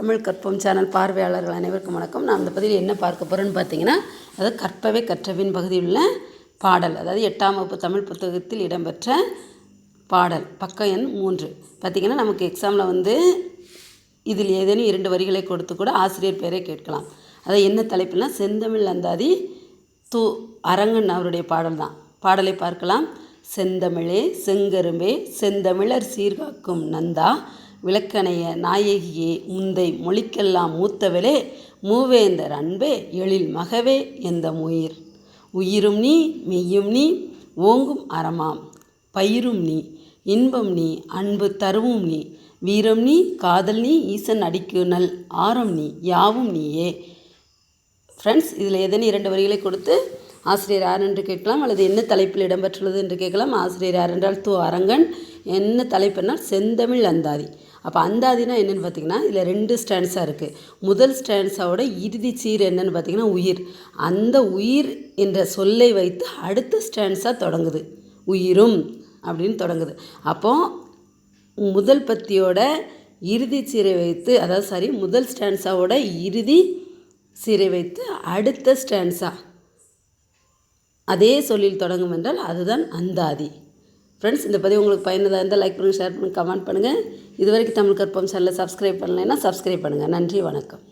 தமிழ் கற்போம் சேனல் பார்வையாளர்கள் அனைவருக்கும் வணக்கம். நான் அந்த பதிவில் என்ன பார்க்க போகிறேன்னு பார்த்தீங்கன்னா, அதாவது கற்பவே கற்றவின் பகுதியில் உள்ள பாடல், அதாவது 8ஆம் வகுப்பு தமிழ் புத்தகத்தில் இடம்பெற்ற பாடல், பக்கம் எண் 3. பார்த்திங்கன்னா நமக்கு எக்ஸாமில் இதில் ஏதேனும் 2 வரிகளை கொடுத்து கூட ஆசிரியர் பேரை கேட்கலாம். அதை என்ன தலைப்புனா செந்தமிழ் அந்தாதி து. அரங்கன் அவருடைய பாடல் தான். பாடலை பார்க்கலாம். செந்தமிழே செங்கரும்பே செந்தமிழர் சீர்காக்கும் நந்தா விளக்கணைய நாயகியே முந்தை மொழிக்கெல்லாம் மூத்தவளே மூவேந்தர் அன்பே எழில் மகவே எந்த உயிரும் நீ மெய்யும் நீ ஓங்கும் அறமாம் பயிரும் நீ இன்பம் நீ அன்பு தருவும் நீ வீரம் நீ காதல் நீ ஈசன் அடிக்கு நல் ஆரம் நீ யாவும் நீயே. ஃப்ரெண்ட்ஸ், இதில் ஏதேனும் 2 வரிகளை கொடுத்து ஆசிரியர் யார் என்று கேட்கலாம், அல்லது என்ன தலைப்பில் இடம்பெற்றுள்ளது என்று கேட்கலாம். ஆசிரியர் யார் என்றால் து. அரங்கன். என்ன தலைப்புனால் செந்தமிழ் அந்தாதி. அப்போ அந்தாதினா என்னென்னு பார்த்தீங்கன்னா, இதில் 2 ஸ்டான்ஸாக இருக்குது. முதல் ஸ்டான்ஸாவோட இறுதி சீர் என்னென்னு பார்த்தீங்கன்னா உயிர். அந்த உயிர் என்ற சொல்லை வைத்து அடுத்த ஸ்டான்ஸாக தொடங்குது. உயிரும் அப்படின்னு தொடங்குது. அப்போது முதல் பத்தியோட இறுதி சீரை வைத்து, அதாவது முதல் ஸ்டான்ஸாவோட இறுதி சீரை வைத்து அடுத்த ஸ்டான்ஸா அதே சொல்லில் தொடங்கும் என்றால் அதுதான் அந்தாதி. ஃப்ரெண்ட்ஸ், இந்த பதிவு உங்களுக்கு பயனுள்ளதாக இருந்தால் லைக் பண்ணுங்கள், ஷேர் பண்ணுங்கள், கமெண்ட் பண்ணுங்கள். இதுவரைக்கும் தமிழ் கற்போம் சேனலை சப்ஸ்கிரைப் பண்ணலைன்னா சப்ஸ்கிரைப் பண்ணுங்கள். நன்றி, வணக்கம்.